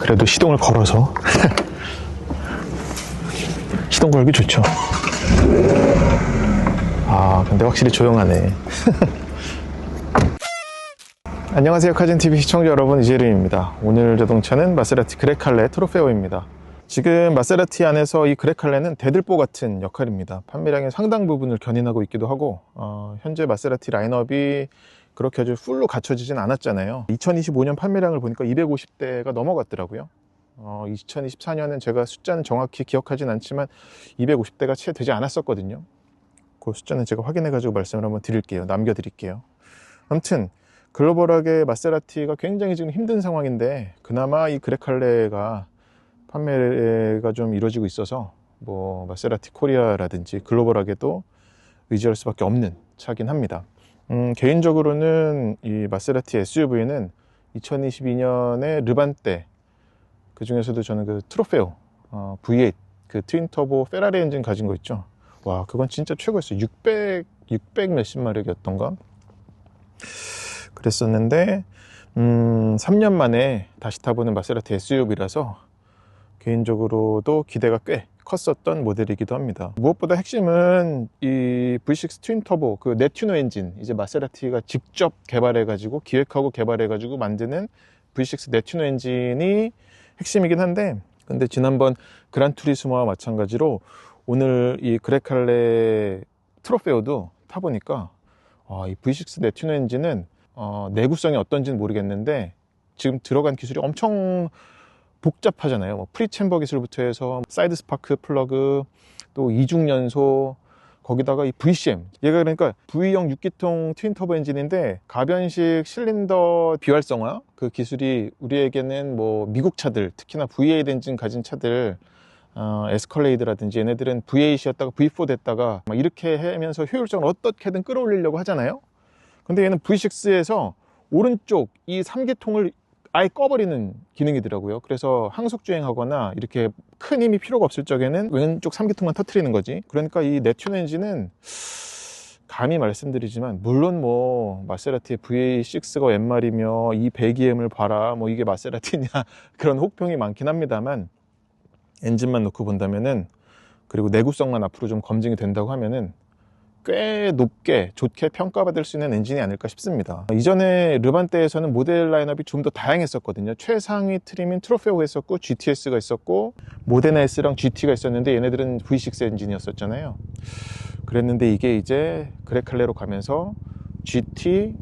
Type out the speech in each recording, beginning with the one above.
그래도 시동을 걸어서 시동 걸기 좋죠. 아, 근데 확실히 조용하네. 안녕하세요, 카진TV 시청자 여러분, 이재림입니다. 오늘 자동차는 마세라티 그레칼레 트로페오입니다. 지금 마세라티 안에서 이 그레칼레는 대들보 같은 역할입니다. 판매량의 상당 부분을 견인하고 있기도 하고, 현재 마세라티 라인업이 그렇게 아주 풀로 갖춰지진 않았잖아요. 2025년 판매량을 보니까 250대가 넘어갔더라고요. 2024년은 제가 숫자는 정확히 기억하진 않지만 250대가 채 되지 않았었거든요. 그 숫자는 제가 확인해 가지고 말씀을 한번 드릴게요. 남겨드릴게요. 아무튼 글로벌하게 마세라티가 굉장히 지금 힘든 상황인데, 그나마 이 그레칼레가 판매가 좀 이루어지고 있어서 뭐 마세라티 코리아라든지 글로벌하게도 의지할 수밖에 없는 차긴 합니다. 개인적으로는 이 마세라티 SUV는 2022년에 르반떼, 그 중에서도 저는 그 트로페오 V8 그 트윈 터보 페라리 엔진 가진 거 있죠. 와, 그건 진짜 최고였어요. 600 몇십 마력이었던가 그랬었는데, 3년 만에 다시 타보는 마세라티 SUV라서 개인적으로도 기대가 꽤 컸었던 모델이기도 합니다. 무엇보다 핵심은 이 V6 트윈 터보 그 네튜노 엔진, 이제 마세라티가 직접 개발해가지고 기획하고 개발해가지고 만드는 V6 네튜노 엔진이 핵심이긴 한데, 근데 지난번 그란투리스모와 마찬가지로 오늘 이 그레칼레 트로페오도 타보니까 이 V6 네튜노 엔진은 내구성이 어떤지는 모르겠는데 지금 들어간 기술이 엄청 복잡하잖아요. 뭐 프리챔버 기술부터 해서 사이드 스파크 플러그, 또 이중 연소, 거기다가 이 VCM, 얘가 그러니까 V형 6기통 트윈 터보 엔진인데 가변식 실린더 비활성화, 그 기술이 우리에게는 뭐 미국 차들, 특히나 V8 엔진 가진 차들, 에스컬레이드라든지 얘네들은 V8이었다가 V4 됐다가 막 이렇게 하면서 효율성을 어떻게든 끌어올리려고 하잖아요. 근데 얘는 V6에서 오른쪽 이 3기통을 아예 꺼버리는 기능이더라고요. 그래서 항속주행 하거나 이렇게 큰 힘이 필요가 없을 적에는 왼쪽 3기통만 터트리는 거지. 그러니까 이 네튠 엔진은 감히 말씀드리지만, 물론 뭐 마세라티의 V6가 웬 말이며 이 배기음을 봐라 뭐 이게 마세라티냐 그런 혹평이 많긴 합니다만, 엔진만 놓고 본다면은, 그리고 내구성만 앞으로 좀 검증이 된다고 하면은 꽤 높게 좋게 평가받을 수 있는 엔진이 아닐까 싶습니다. 이전에 르반떼에서는 모델 라인업이 좀 더 다양했었거든요. 최상위 트림인 트로페오가 있었고 GTS가 있었고 모데나 S랑 GT가 있었는데, 얘네들은 V6 엔진이었었잖아요. 그랬는데 이게 이제 그레칼레로 가면서 GT,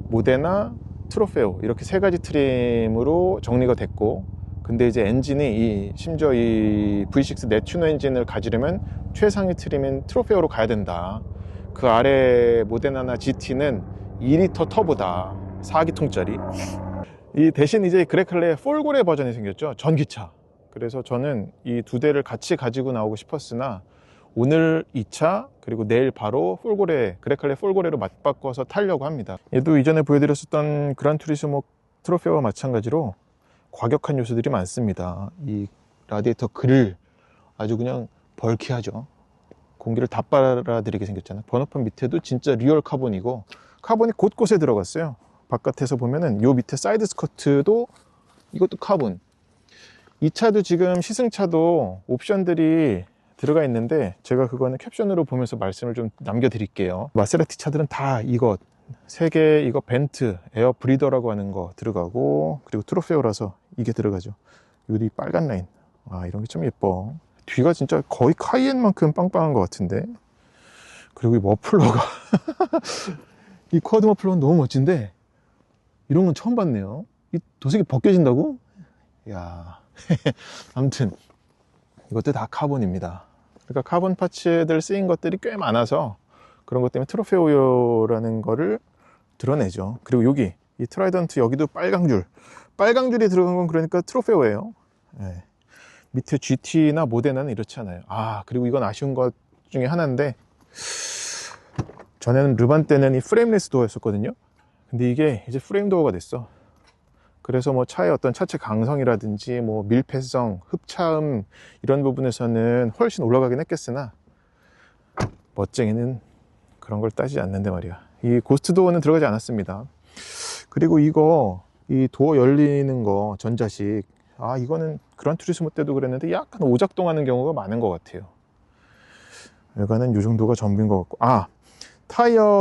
모데나, 트로페오 이렇게 세 가지 트림으로 정리가 됐고, 근데 이제 엔진이 심지어 이 V6 네튜노 엔진을 가지려면 최상위 트림인 트로페오로 가야 된다. 그 아래 모데나나 GT는 2리터 터보다, 4기통짜리. 이 대신 이제 그레칼레 폴고레 버전이 생겼죠. 전기차. 그래서 저는 이 두 대를 같이 가지고 나오고 싶었으나 오늘 이 차 그리고 내일 바로 그레칼레 폴고레로 맞바꿔서 타려고 합니다. 얘도 이전에 보여드렸었던 그란투리스모 트로페오와 마찬가지로 과격한 요소들이 많습니다. 이 라디에이터 그릴 아주 그냥 벌키하죠. 공기를 다 빨아들이게 생겼잖아요. 번호판 밑에도 진짜 리얼 카본이고, 카본이 곳곳에 들어갔어요. 바깥에서 보면은 요 밑에 사이드 스커트도 이것도 카본. 이 차도 지금 시승차도 옵션들이 들어가 있는데, 제가 그거는 캡션으로 보면서 말씀을 좀 남겨드릴게요. 마세라티 차들은 다 이거 3개, 이거 벤트 에어 브리더라고 하는 거 들어가고, 그리고 트로페오라서 이게 들어가죠. 여기 빨간 라인, 이런 게 참 예뻐. 뒤가 진짜 거의 카이엔만큼 빵빵한 것 같은데. 그리고 이 머플러가 이 쿼드 머플러는 너무 멋진데, 이런 건 처음 봤네요. 이 도색이 벗겨진다고? 야 아무튼 이것도 다 카본입니다. 그러니까 카본 파츠들 쓰인 것들이 꽤 많아서 그런 것 때문에 트로페오라는 거를 드러내죠. 그리고 여기 이 트라이던트 여기도 빨강줄이 들어간 건 그러니까 트로페오예요. 네. 밑에 GT나 모데나는 이렇지 않아요. 그리고 이건 아쉬운 것 중에 하나인데, 전에는 르반떼는 이 프레임레스 도어였었거든요. 근데 이게 이제 프레임 도어가 됐어. 그래서 뭐 차의 어떤 차체 강성이라든지 뭐 밀폐성, 흡차음 이런 부분에서는 훨씬 올라가긴 했겠으나, 멋쟁이는 그런 걸 따지지 않는데 말이야. 이 고스트 도어는 들어가지 않았습니다. 그리고 이 도어 열리는 거 전자식, 이거는 그란투리스모 때도 그랬는데 약간 오작동하는 경우가 많은 것 같아요. 외관은 이 정도가 전부인 것 같고,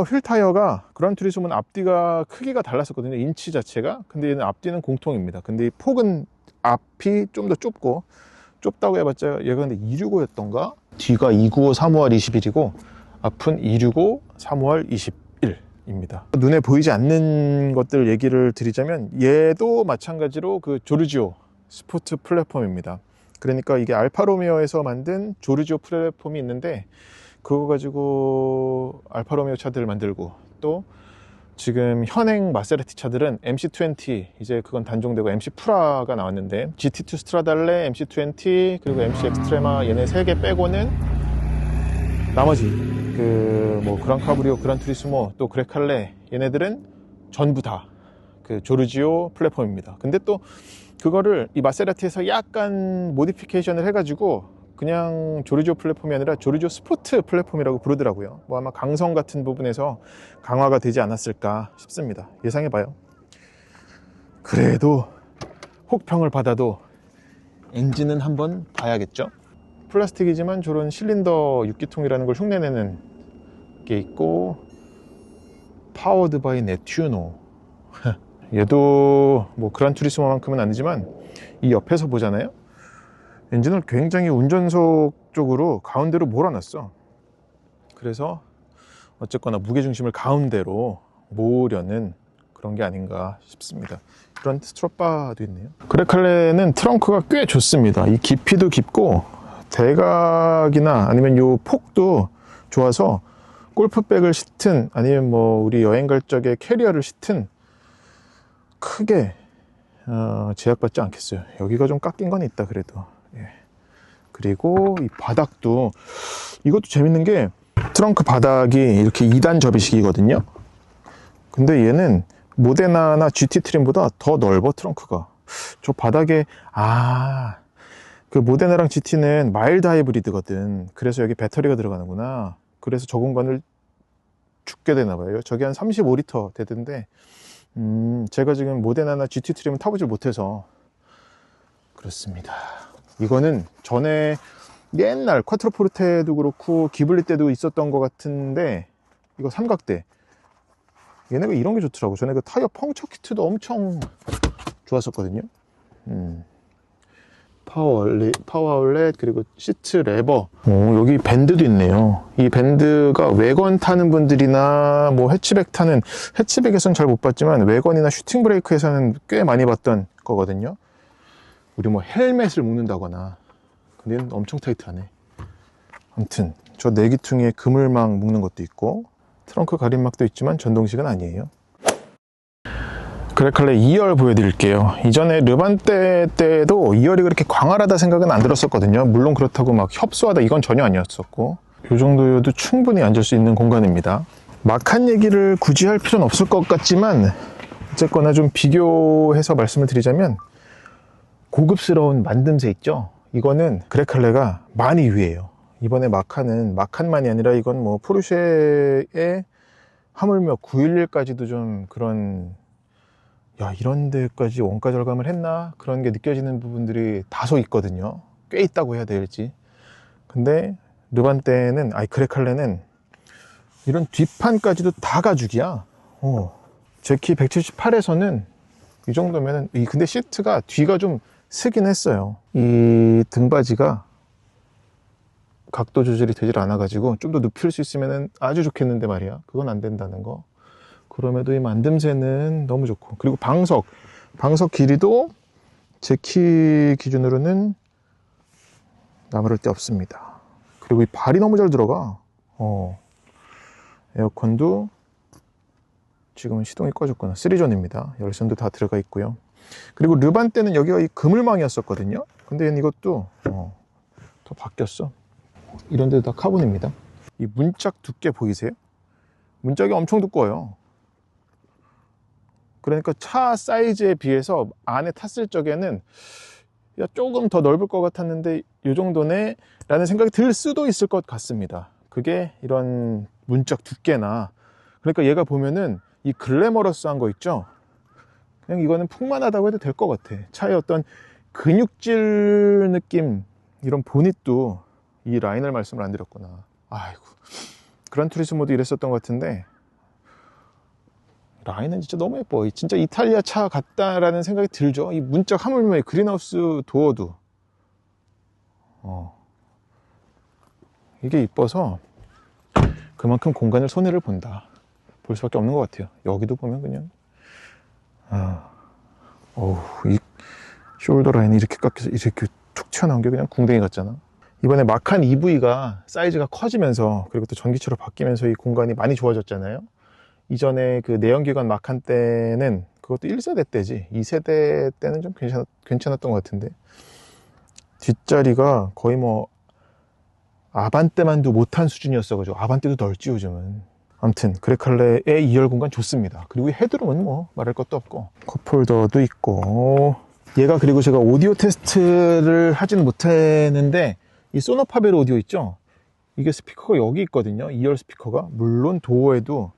휠 타이어가 그란투리스모는 앞뒤가 크기가 달랐었거든요. 인치 자체가. 근데 얘는 앞뒤는 공통입니다. 근데 이 폭은 앞이 좀 더 좁다고 해봤자 얘가 근데 265였던가? 뒤가 295 3호R 21이고 앞은 265 3호R 21입니다. 눈에 보이지 않는 것들 얘기를 드리자면 얘도 마찬가지로 그 조르지오 스포츠 플랫폼입니다. 그러니까 이게 알파로메오에서 만든 조르지오 플랫폼이 있는데 그거 가지고 알파로메오 차들을 만들고, 또 지금 현행 마세라티 차들은 MC20, 이제 그건 단종되고 MC 프라가 나왔는데 GT2 스트라달레, MC20 그리고 MC 엑스트레마, 얘네 3개 빼고는 나머지 뭐 그랑카브리오, 그란투리스모, 또 그레칼레, 얘네들은 전부 다 그 조르지오 플랫폼입니다. 근데 또 그거를 이 마세라티에서 약간 모디피케이션을 해가지고 그냥 조르지오 플랫폼이 아니라 조르지오 스포트 플랫폼이라고 부르더라고요. 뭐 아마 강성 같은 부분에서 강화가 되지 않았을까 싶습니다. 예상해봐요. 그래도 혹평을 받아도 엔진은 한번 봐야겠죠. 플라스틱이지만 저런 실린더 6기통이라는 걸 흉내내는 게 있고, 파워드 바이 네튜노. 얘도 뭐 그란투리스모만큼은 아니지만 이 옆에서 보잖아요. 엔진을 굉장히 운전석 쪽으로 가운데로 몰아놨어. 그래서 어쨌거나 무게중심을 가운데로 모으려는 그런 게 아닌가 싶습니다. 그런 스트롭바도 있네요. 그레칼레는 트렁크가 꽤 좋습니다. 이 깊이도 깊고 대각이나 아니면 요 폭도 좋아서 골프백을 싣든 아니면 뭐 우리 여행 갈 적에 캐리어를 싣든 크게 제약받지 않겠어요. 여기가 좀 깎인 건 있다 그래도. 예. 그리고 이 바닥도, 이것도 재밌는 게 트렁크 바닥이 이렇게 2단 접이식이거든요. 근데 얘는 모데나나 GT 트림보다 더 넓어. 트렁크가 저 바닥에, 그 모데나랑 GT는 마일드 하이브리드거든. 그래서 여기 배터리가 들어가는구나. 그래서 저 공간을 죽게 되나 봐요. 저게 한 35리터 되던데, 제가 지금 모데나나 GT 트림은 타보질 못해서 그렇습니다. 이거는 전에 옛날 쿼트로포르테도 그렇고 기블리 때도 있었던 것 같은데, 이거 삼각대, 얘네가 이런 게 좋더라고. 전에 그 타이어 펑처 키트도 엄청 좋았었거든요. 파워 아울렛, 그리고 시트 레버. 여기 밴드도 있네요. 이 밴드가 외건 타는 분들이나 뭐 해치백에서는 잘 못 봤지만 외건이나 슈팅 브레이크에서는 꽤 많이 봤던 거거든요. 우리 뭐 헬멧을 묶는다거나. 근데 엄청 타이트하네. 아무튼 저 내기퉁에 그물망 묶는 것도 있고, 트렁크 가림막도 있지만 전동식은 아니에요. 그레칼레 2열 보여드릴게요. 이전에 르반떼 때도 2열이 그렇게 광활하다 생각은 안 들었었거든요. 물론 그렇다고 막 협소하다 이건 전혀 아니었었고, 이 정도여도 충분히 앉을 수 있는 공간입니다. 막한 얘기를 굳이 할 필요는 없을 것 같지만 어쨌거나 좀 비교해서 말씀을 드리자면, 고급스러운 만듦새 있죠? 이거는 그레칼레가 많이 위에요. 이번에 마칸만이 아니라 이건 뭐 포르쉐의 하물며 911까지도 좀 그런, 이런 데까지 원가 절감을 했나? 그런 게 느껴지는 부분들이 다소 있거든요. 꽤 있다고 해야 될지. 근데 르반떼는, 그레칼레는 이런 뒷판까지도 다 가죽이야. 제 키 178에서는 이 정도면은, 근데 시트가 뒤가 좀 쓰긴 했어요. 이 등받이가 각도 조절이 되질 않아가지고 좀 더 눕힐 수 있으면 아주 좋겠는데 말이야. 그건 안 된다는 거. 그럼에도 이 만듦새는 너무 좋고, 그리고 방석 길이도 제 키 기준으로는 나무랄 데 없습니다. 그리고 이 발이 너무 잘 들어가. 에어컨도 지금은 시동이 꺼졌구나. 3존입니다. 열선도 다 들어가 있고요. 그리고 르반떼는 여기가 이 그물망이었었거든요. 근데 얘는 이것도 더 바뀌었어. 이런 데도 다 카본입니다. 이 문짝 두께 보이세요? 문짝이 엄청 두꺼워요. 그러니까 차 사이즈에 비해서 안에 탔을 적에는 조금 더 넓을 것 같았는데 이 정도네 라는 생각이 들 수도 있을 것 같습니다. 그게 이런 문짝 두께나, 그러니까 얘가 보면은 이 글래머러스한 거 있죠? 그냥 이거는 풍만하다고 해도 될 것 같아. 차의 어떤 근육질 느낌, 이런 보닛도 이 라인을 말씀을 안 드렸구나. 아이고, 그란투리스모도 이랬었던 것 같은데 라인은 진짜 너무 예뻐. 진짜 이탈리아 차 같다라는 생각이 들죠. 이 문짝 하물며 그린하우스 도어도 이게 이뻐서 그만큼 공간을 손해를 본다 볼 수밖에 없는 것 같아요. 여기도 보면 그냥 이 숄더 라인이 이렇게 깎여서 이렇게 툭 튀어나온 게 그냥 궁뎅이 같잖아. 이번에 마칸 EV가 사이즈가 커지면서 그리고 또 전기차로 바뀌면서 이 공간이 많이 좋아졌잖아요. 이전에 그 내연기관 마칸 때는 그것도 1세대 때지 2세대 때는 좀 괜찮았던 것 같은데 뒷자리가 거의 뭐 아반떼만도 못한 수준이었어가지고 아반떼도 넓지 요즘은. 아무튼 그레칼레의 2열 공간 좋습니다. 그리고 헤드룸은 뭐 말할 것도 없고 컵홀더도 있고 얘가 그리고 제가 오디오 테스트를 하진 못했는데 이 소노파벨 오디오 있죠? 이게 스피커가 여기 있거든요. 2열 스피커가 물론 도어에도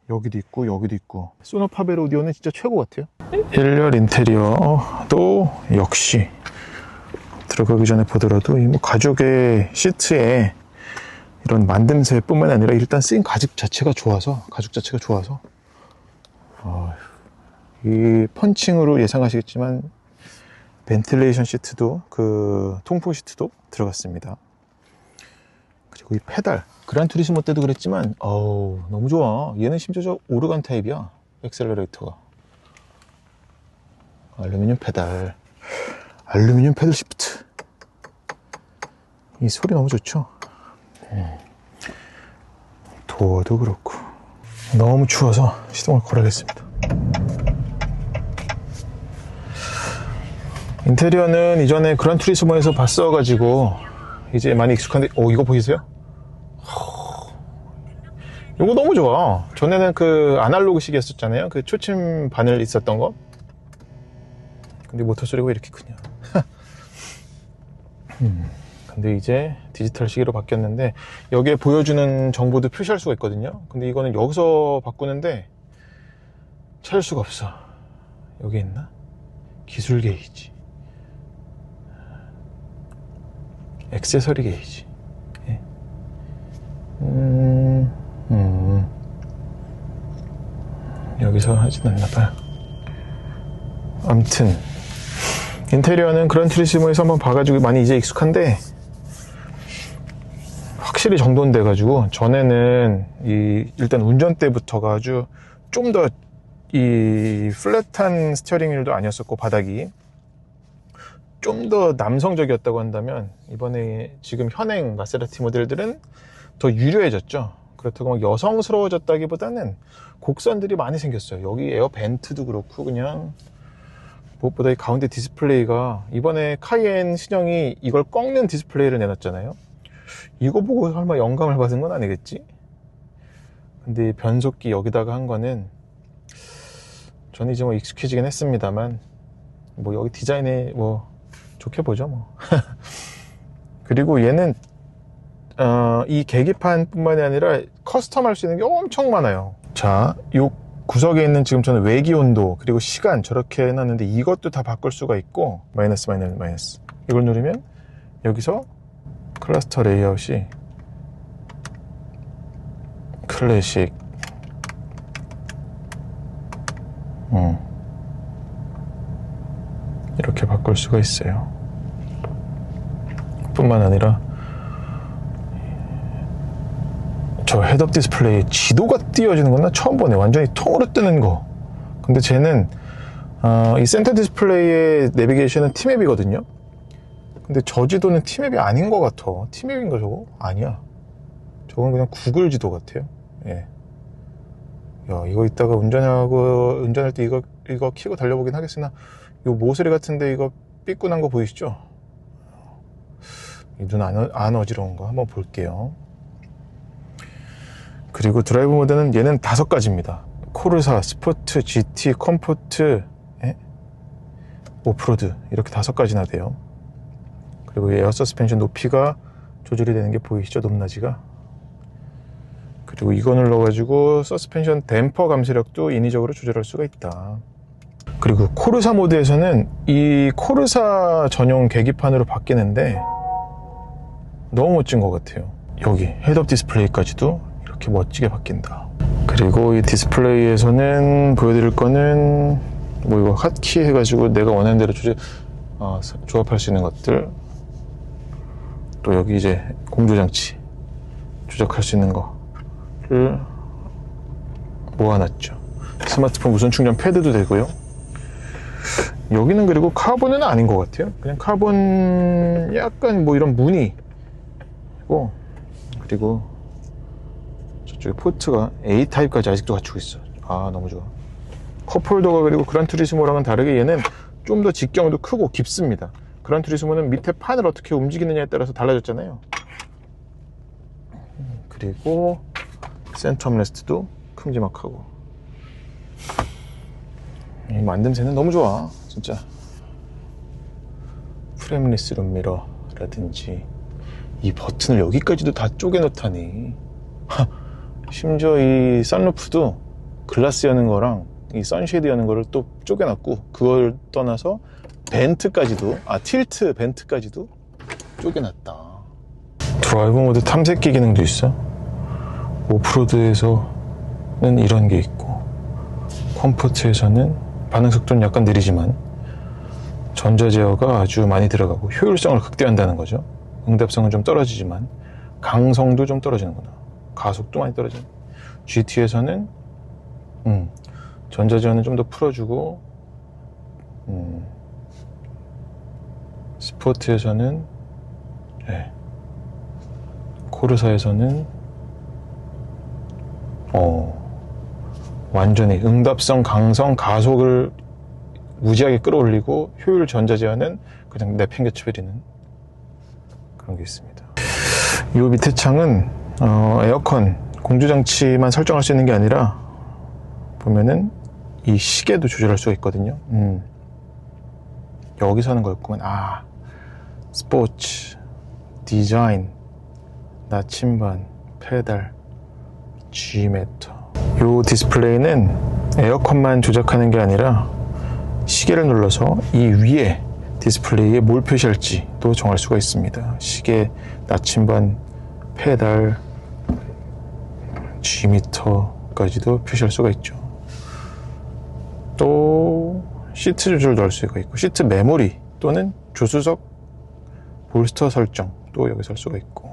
여기도 있고 여기도 있고 소노파벨 오디오는 진짜 최고 같아요. 1열 인테리어도 역시 들어가기 전에 보더라도 이 뭐 가죽의 시트에 이런 만듦새 뿐만 아니라 일단 쓰인 가죽 자체가 좋아서 이 펀칭으로 예상하시겠지만 벤틸레이션 시트도 그 통풍 시트도 들어갔습니다. 그리고 이 페달 그란투리스모 때도 그랬지만 너무 좋아. 얘는 심지어 저 오르간 타입이야. 엑셀러레이터가 알루미늄 페달 시프트. 이 소리 너무 좋죠. 도어도 그렇고. 너무 추워서 시동을 걸어야겠습니다. 인테리어는 이전에 그란투리스모에서 봤어가지고 이제 많이 익숙한데 이거 보이세요? 이거 너무 좋아. 전에는 그 아날로그식 이었었잖아요. 그 초침 바늘 있었던 거. 근데 모터 소리가 왜 이렇게 크냐. 근데 이제 디지털 시계로 바뀌었는데 여기에 보여주는 정보도 표시할 수가 있거든요. 근데 이거는 여기서 바꾸는데 찾을 수가 없어. 여기 있나? 기술 게이지, 액세서리 게이지. 예. 여기서 하진 않나봐요. 암튼 인테리어는 그란투리스모에서 한번 봐가지고 많이 이제 익숙한데 확실히 정돈돼 가지고 전에는 일단 운전대부터가 아주 좀 더 이 플랫한 스티어링 휠도 아니었었고 바닥이 좀 더 남성적이었다고 한다면 이번에 지금 현행 마세라티 모델들은 더 유려해졌죠. 그렇다고 막 여성스러워졌다기보다는 곡선들이 많이 생겼어요. 여기 에어 벤트도 그렇고 그냥 무엇보다 이 가운데 디스플레이가 이번에 카이엔 신형이 이걸 꺾는 디스플레이를 내놨잖아요. 이거 보고 설마 영감을 받은 건 아니겠지? 근데 변속기 여기다가 한 거는 저는 이제 뭐 익숙해지긴 했습니다만 뭐 여기 디자인에 뭐 좋게 보죠 뭐. 그리고 얘는 이 계기판 뿐만이 아니라 커스텀 할 수 있는 게 엄청 많아요. 자, 요 구석에 있는 지금 저는 외기 온도 그리고 시간 저렇게 해놨는데 이것도 다 바꿀 수가 있고 마이너스 이걸 누르면 여기서 클러스터 레이아웃이 클래식 이렇게 바꿀 수가 있어요. 뿐만 아니라 저 헤드업 디스플레이에 지도가 띄워지는 건 나 처음 보네. 완전히 통으로 뜨는 거. 근데 쟤는 이 센터 디스플레이의 내비게이션은 T맵이거든요. 근데 저 지도는 T맵이 아닌 것 같아. T맵인가 저거? 아니야. 저건 그냥 구글 지도 같아요. 예. 야, 이거 이따가 운전할 때 이거 키고 달려보긴 하겠으나 요 모서리 같은데 이거 삐꾸난 거 보이시죠? 이 눈 안 어지러운 거 한번 볼게요. 그리고 드라이브 모드는 얘는 5가지입니다. 코르사, 스포트, GT, 컴포트, 오프로드 이렇게 5가지나 돼요. 그리고 에어 서스펜션 높이가 조절이 되는 게 보이시죠? 높낮이가. 그리고 이거 눌러가지고 서스펜션 댐퍼 감소력도 인위적으로 조절할 수가 있다. 그리고 코르사 모드에서는 이 코르사 전용 계기판으로 바뀌는데 너무 멋진 것 같아요. 여기 헤드업 디스플레이까지도 이렇게 멋지게 바뀐다. 그리고 이 디스플레이에서는 보여드릴 거는 뭐 이거 핫키 해가지고 내가 원하는 대로 조합할 수 있는 것들, 또 여기 이제 공조장치 조작할 수 있는 거를 모아놨죠. 스마트폰 무선 충전 패드도 되고요. 여기는 그리고 카본은 아닌 것 같아요. 그냥 카본 약간 뭐 이런 무늬, 그리고 저쪽에 포트가 A타입까지 아직도 갖추고 있어. 아, 너무 좋아. 컵홀더가 그리고 그란투리스모랑은 다르게 얘는 좀 더 직경도 크고 깊습니다. 그란투리스모는 밑에 판을 어떻게 움직이느냐에 따라서 달라졌잖아요. 그리고 센터 암레스트도 큼지막하고, 이 만듦새는 너무 좋아 진짜. 프레임리스 룸미러라든지 이 버튼을 여기까지도 다 쪼개 놓다니. 심지어 이 선루프도 글라스 여는 거랑 이 선쉐이드 여는 거를 또 쪼개놨고, 그걸 떠나서 벤트까지도, 틸트 벤트까지도 쪼개놨다. 드라이브 모드 탐색기 기능도 있어. 오프로드에서는 이런 게 있고, 컴포트에서는 반응 속도는 약간 느리지만 전자제어가 아주 많이 들어가고 효율성을 극대화한다는 거죠. 응답성은 좀 떨어지지만 강성도 좀 떨어지는구나. 가속도 많이 떨어지는. GT에서는 전자제어는 좀 더 풀어주고, 스포트에서는, 코르사에서는 완전히 응답성, 강성, 가속을 무지하게 끌어올리고, 효율 전자제어는 그냥 내팽개쳐버리는 그런 게 있습니다. 이 밑에 창은 에어컨 공조장치만 설정할 수 있는 게 아니라 보면은 이 시계도 조절할 수가 있거든요. 여기서 하는 거였구만. 스포츠, 디자인, 나침반, 페달, G미터. 이 디스플레이는 에어컨만 조작하는 게 아니라 시계를 눌러서 이 위에 디스플레이에 뭘 표시할지도 정할 수가 있습니다. 시계, 나침반, 페달, G미터까지도 표시할 수가 있죠. 또 시트 조절도 할 수가 있고, 시트 메모리 또는 조수석 볼스터 설정도 여기서 할 수가 있고,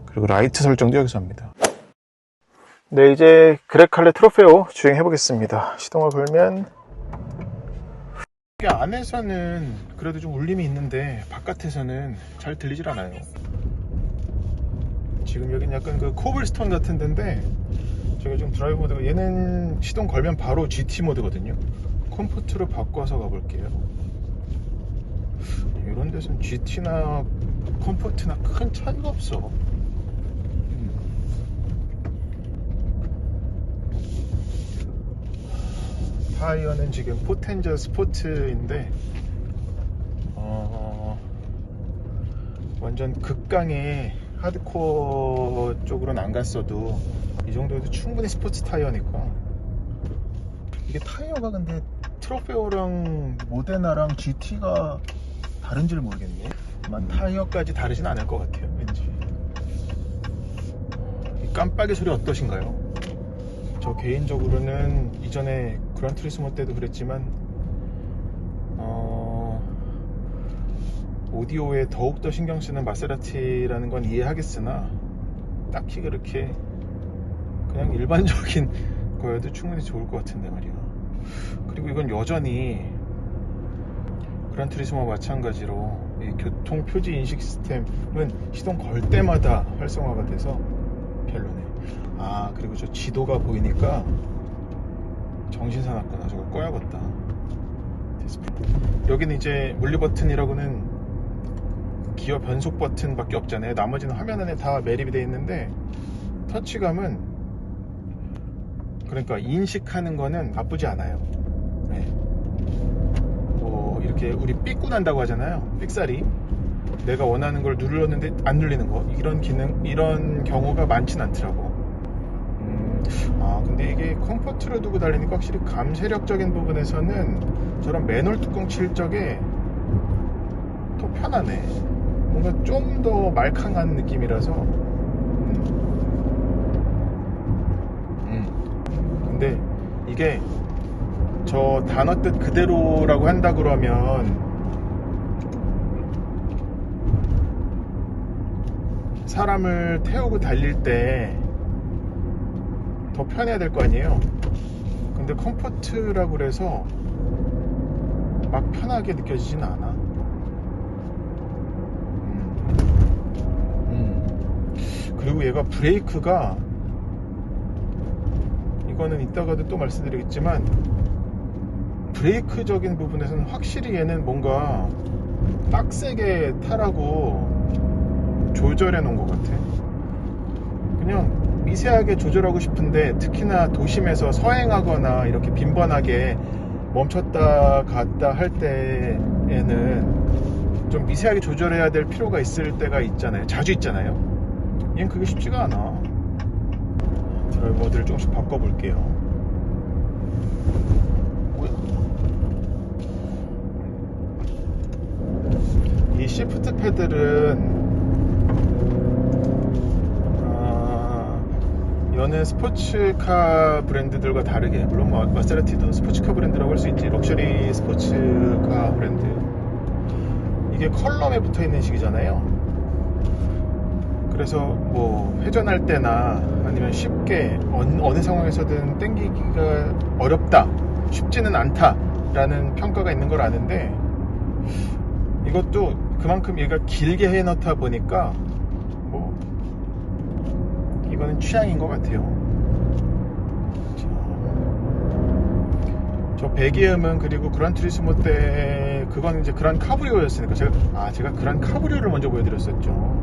그리고 라이트 설정도 여기서 합니다. 네, 이제 그레칼레 트로페오 주행해 보겠습니다. 시동을 걸면 안에서는 그래도 좀 울림이 있는데 바깥에서는 잘 들리질 않아요. 지금 여긴 약간 그 코블스톤 같은 데인데, 제가 좀 드라이브 모드가, 얘는 시동 걸면 바로 GT 모드거든요. 컴포트로 바꿔서 가볼게요. 이런 데서는 GT나 컴포트나 큰 차이가 없어. 타이어는 지금 포텐저 스포트인데 완전 극강의 하드코어 쪽으로는 안 갔어도 이 정도에도 충분히 스포츠 타이어니까. 이게 타이어가 근데 트로페오랑 모데나랑 GT가 다른지를 모르겠네. 아마 타이어까지 다르진 않을 것 같아요, 왠지. 이 깜빡이 소리 어떠신가요? 저 개인적으로는 이전에 그란투리스모 때도 그랬지만 오디오에 더욱더 신경 쓰는 마세라티라는 건 이해하겠으나 딱히 그렇게 그냥 일반적인 거여도 충분히 좋을 것 같은데 말이야. 그리고 이건 여전히 그란투리스모와 마찬가지로 이 교통 표지 인식 시스템은 시동 걸 때마다 활성화가 돼서 별로네. 그리고 저 지도가 보이니까 정신 사납구나. 저거 꺼야겠다. 여기는 이제 물리 버튼이라고는 기어 변속 버튼 밖에 없잖아요. 나머지는 화면 안에 다 매립이 되어 있는데, 터치감은, 그러니까 인식하는 거는 나쁘지 않아요. 뭐 이렇게 우리 삐꾸 난다고 하잖아요. 삑사리. 내가 원하는 걸 눌렀는데 안 눌리는 거, 이런 경우가 많진 않더라고. 근데 이게 컴포트를 두고 달리니까 확실히 감시력적인 부분에서는 저런 맨홀 뚜껑 칠 적에 더 편하네. 뭔가 좀 더 말캉한 느낌이라서. 근데 이게 저 단어 뜻 그대로라고 한다 그러면 사람을 태우고 달릴 때 더 편해야 될 거 아니에요. 근데 컴포트라고 그래서 막 편하게 느껴지진 않아. 그리고 얘가 브레이크가, 이거는 이따가도 또 말씀드리겠지만, 브레이크적인 부분에서는 확실히 얘는 뭔가 빡세게 타라고 조절해 놓은 것 같아. 그냥 미세하게 조절하고 싶은데, 특히나 도심에서 서행하거나 이렇게 빈번하게 멈췄다 갔다 할 때에는 좀 미세하게 조절해야 될 필요가 있을 때가 있잖아요. 자주 있잖아요. 얘는 그게 쉽지가 않아. 드라이브 모드를 조금씩 바꿔볼게요. 이 시프트 패들은 여느 스포츠카 브랜드들과 다르게, 물론 마세라티도 스포츠카 브랜드라고 할 수 있지, 럭셔리 스포츠카 브랜드, 이게 컬럼에 붙어있는 식이잖아요. 그래서 뭐 회전할 때나 아니면 쉽게 어느 상황에서든 땡기기가 어렵다, 쉽지는 않다 라는 평가가 있는 걸 아는데, 이것도 그만큼 얘가 길게 해놓다 보니까 뭐 이거는 취향인 것 같아요. 저 배기음은, 그리고 그란투리스모 때 그건 이제 그란 카브리오였으니까 제가 그란 카브리오를 먼저 보여드렸었죠.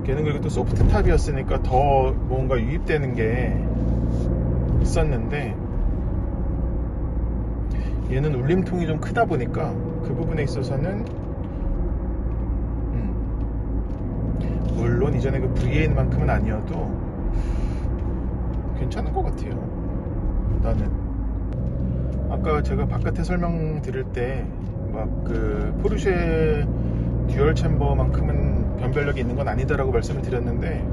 걔는 그리고 또 소프트 탑이었으니까 더 뭔가 유입되는 게 있었는데, 얘는 울림통이 좀 크다 보니까 그 부분에 있어서는 물론 이전에 그 V8만큼은 아니어도 괜찮은 것 같아요. 나는 아까 제가 바깥에 설명드릴 때 막 그 포르쉐 듀얼 챔버만큼은 변별력이 있는 건 아니다라고 말씀을 드렸는데,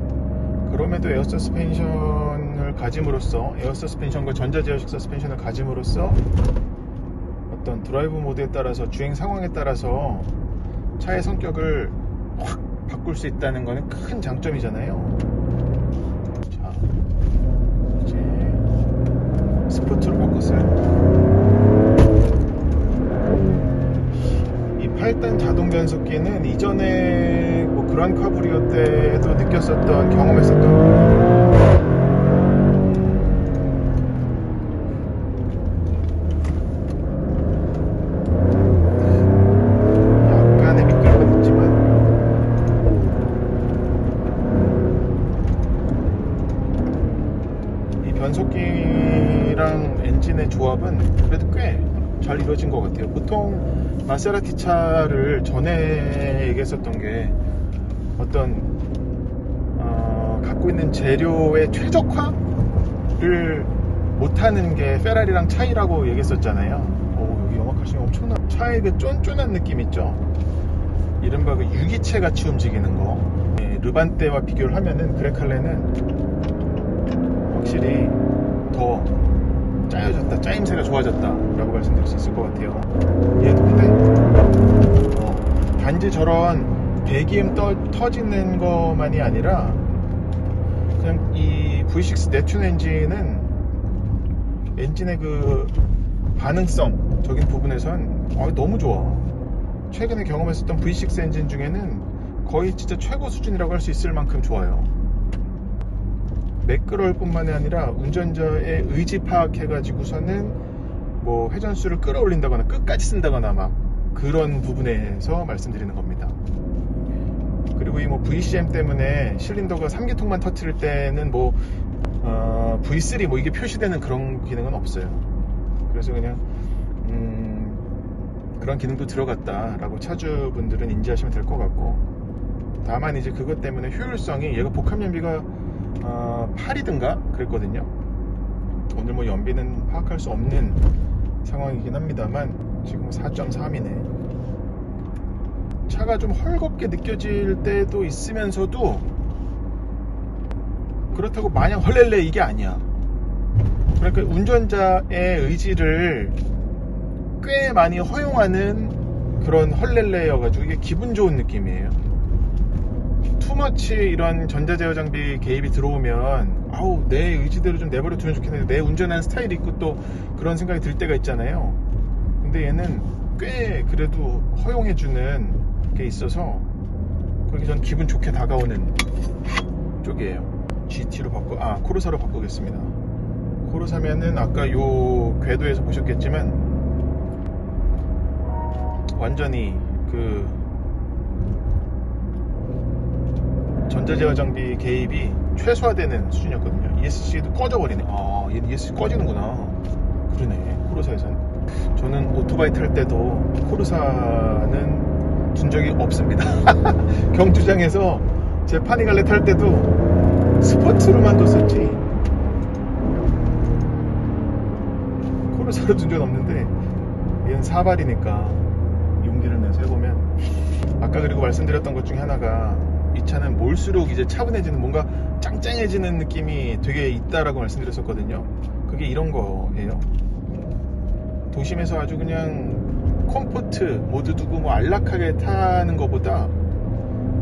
그럼에도 에어 서스펜션을 가짐으로써, 에어 서스펜션과 전자제어식 서스펜션을 가짐으로써 어떤 드라이브 모드에 따라서, 주행 상황에 따라서 차의 성격을 확 바꿀 수 있다는 거는 큰 장점이잖아요. 자, 이제 스포츠로 바꿨어요. 이 8단 자동 변속기는 이전에 뭐 그란 카브리오 때도 느꼈었던, 경험했었던, 변속기랑 엔진의 조합은 그래도 꽤 잘 이루어진 것 같아요. 보통 마세라티 차를 전에 얘기했었던 게, 어떤 갖고 있는 재료의 최적화를 못하는 게 페라리랑 차이라고 얘기했었잖아요. 여기 영악하시면 엄청나. 차의 그 쫀쫀한 느낌 있죠? 이른바 그 유기체 같이 움직이는 거. 르반 때와 비교를 하면은 그레칼레는 확실히 더 짜여졌다, 짜임새가 좋아졌다 라고 말씀드릴 수 있을 것 같아요. 얘도 근데 단지 저런 배기음 터지는 것만이 아니라, 그냥 이 V6 네튠 엔진은 엔진의 그 반응성적인 부분에선 너무 좋아. 최근에 경험했었던 V6 엔진 중에는 거의 진짜 최고 수준이라고 할 수 있을 만큼 좋아요. 매끄러울 뿐만이 아니라 운전자의 의지 파악해가지고서는 뭐 회전수를 끌어올린다거나 끝까지 쓴다거나 막 그런 부분에서 말씀드리는 겁니다. 그리고 이 뭐 VCM 때문에 실린더가 3기통만 터트릴 때는 뭐 V3 뭐 이게 표시되는 그런 기능은 없어요. 그래서 그냥 그런 기능도 들어갔다라고 차주분들은 인지하시면 될 것 같고, 다만 이제 그것 때문에 효율성이, 얘가 복합 연비가 8이든가 그랬거든요. 오늘 뭐 연비는 파악할 수 없는 상황이긴 합니다만 지금 4.3이네. 차가 좀 헐겁게 느껴질 때도 있으면서도 그렇다고 마냥 헐렐레 이게 아니야. 그러니까 운전자의 의지를 꽤 많이 허용하는 그런 헐렐레여가지고 이게 기분 좋은 느낌이에요. 투머치 이런 전자제어 장비 개입이 들어오면 아우 내 의지대로 좀 내버려 두면 좋겠는데 내 운전하는 스타일이 있고 또 그런 생각이 들 때가 있잖아요. 근데 얘는 꽤 그래도 허용해주는 게 있어서 그렇게 전 기분 좋게 다가오는 쪽이에요. GT로 코르사로 바꾸겠습니다. 코르사면은 아까 요 궤도에서 보셨겠지만 완전히 그 전자제어 장비 개입이 최소화되는 수준이었거든요. ESC도 꺼져버리네. 얘는 ESC 꺼지는구나. 그러네, 코르사에선. 저는 오토바이 탈 때도 코르사는 둔 적이 없습니다. 경주장에서 제 파니갈레 탈 때도 스포츠로만 뒀었지 코르사로 둔 적은 없는데 얘는 사발이니까 용기를 내서 해보면 아까 그리고 말씀드렸던 것 중에 하나가 이 차는 몰수록 이제 차분해지는 뭔가 짱짱해지는 느낌이 되게 있다라고 말씀드렸었거든요. 그게 이런 거예요. 도심에서 아주 그냥 컴포트 모드 두고 뭐 안락하게 타는 것보다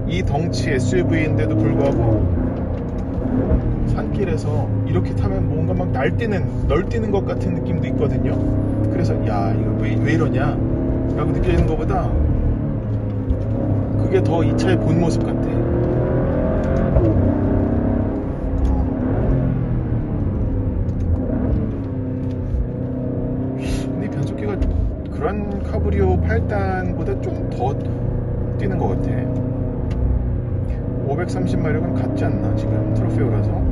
이 덩치 SUV인데도 불구하고 산길에서 이렇게 타면 뭔가 막 널뛰는 것 같은 느낌도 있거든요. 그래서 야 이거 왜 이러냐 라고 느껴지는 것보다 그게 더 이 차의 본 모습 같아. 근데 이 변속기가 그란 카브리오 8단보다 좀 더 뛰는 것 같아. 530마력은 같지 않나 지금 트로페오라서.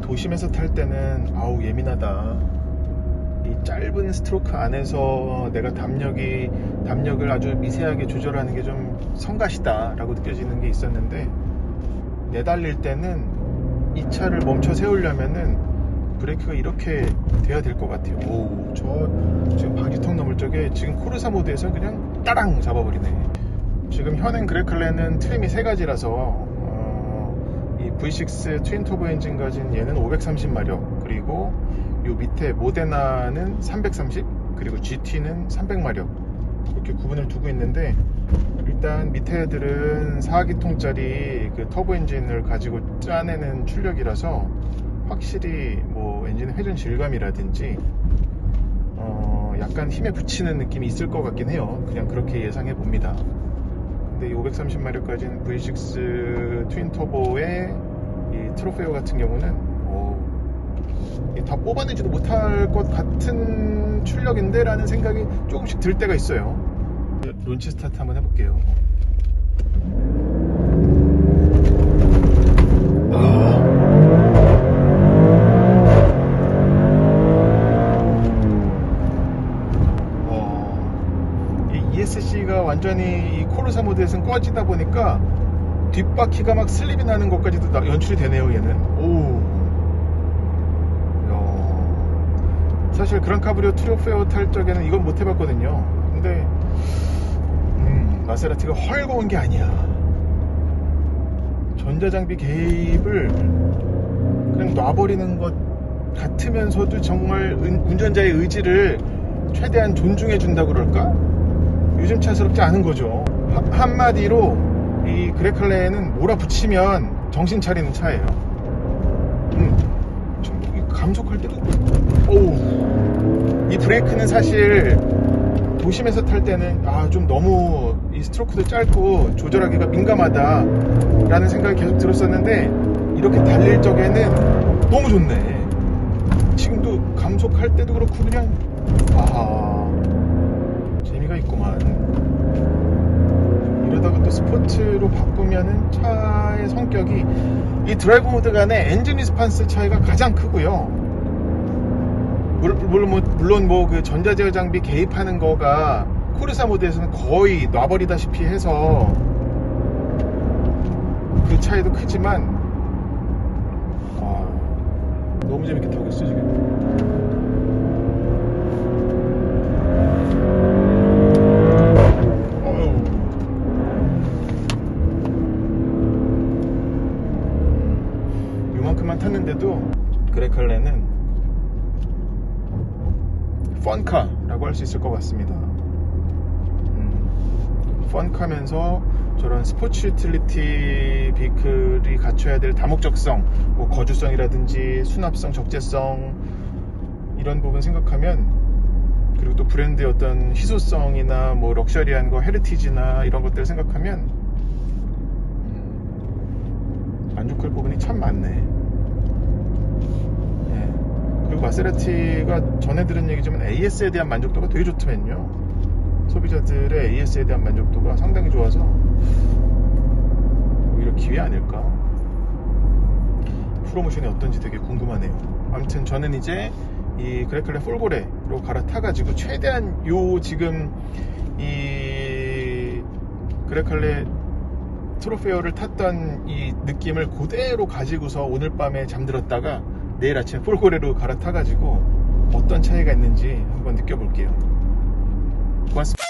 도심에서 탈 때는 아우 예민하다. 이 짧은 스트로크 안에서 내가 담력을 아주 미세하게 조절하는 게 좀 성가시다 라고 느껴지는 게 있었는데 내달릴 때는 이 차를 멈춰 세우려면은 브레이크가 이렇게 돼야 될 것 같아요. 오, 저 지금 방지턱 넘을 적에 지금 코르사 모드에서 그냥 따랑 잡아버리네. 지금 현행 그레클레는 트림이 3가지라서 이 V6 트윈 터보 엔진 가진 얘는 530마력, 그리고 요 밑에 모데나는 330, 그리고 GT는 300마력 이렇게 구분을 두고 있는데 일단 밑에 애들은 4기통짜리 그 터보 엔진을 가지고 짜내는 출력이라서 확실히 뭐 엔진의 회전 질감이라든지 약간 힘에 붙이는 느낌이 있을 것 같긴 해요. 그냥 그렇게 예상해 봅니다. 근데 이 530마력까지는 V6 트윈 터보의 이 트로페오 같은 경우는 다 뽑아내지도 못할 것 같은 출력인데 라는 생각이 조금씩 들 때가 있어요. 론치 스타트 한번 해볼게요. 이 ESC가 완전히 이 코르사 모드에서는 꺼지다 보니까 뒷바퀴가 막 슬립이 나는 것까지도 연출이 되네요. 얘는 사실 그랑카브리오 트로페오 탈 적에는 이건 못 해봤거든요. 근데 마세라티가 헐거운 게 아니야. 전자장비 개입을 그냥 놔버리는 것 같으면서도 정말 운전자의 의지를 최대한 존중해준다고 그럴까? 요즘 차스럽지 않은 거죠. 한마디로 이 그레칼레는 몰아붙이면 정신 차리는 차예요. 감속할 때도 이 브레이크는 사실 도심에서 탈 때는 좀 너무 이 스트로크도 짧고 조절하기가 민감하다 라는 생각이 계속 들었었는데 이렇게 달릴 적에는 너무 좋네. 지금도 감속할 때도 그렇고 그냥 재미가 있구만. 이러다가 또 스포츠로 바꾸면은 차의 성격이 이 드라이브 모드 간의 엔진 리스판스 차이가 가장 크고요. 물론 그 전자제어 장비 개입하는 거가 코르사 모드에서는 거의 놔버리다시피 해서 그 차이도 크지만 너무 재밌게 타고 있어 지금. 요만큼만 탔는데도 그레칼레는 펀카라고 할 수 있을 것 같습니다. 펀카면서 저런 스포츠 유틸리티 비클이 갖춰야 될 다목적성, 뭐 거주성이라든지 수납성, 적재성 이런 부분 생각하면, 그리고 또 브랜드의 어떤 희소성이나 뭐 럭셔리한 거, 헤리티지나 이런 것들을 생각하면 만족할 부분이 참 많네. 그리고 마세라티가 전에 들은 얘기지만 AS에 대한 만족도가 되게 좋더만요. 소비자들의 AS에 대한 만족도가 상당히 좋아서 오히려 기회 아닐까. 프로모션이 어떤지 되게 궁금하네요. 아무튼 저는 이제 이 그레칼레 폴고레로 갈아타가지고 최대한 지금 이 그레칼레 트로페어를 탔던 이 느낌을 그대로 가지고서 오늘 밤에 잠들었다가 내일 아침에 폴고레로 갈아타가지고 어떤 차이가 있는지 한번 느껴볼게요. 고맙습니다.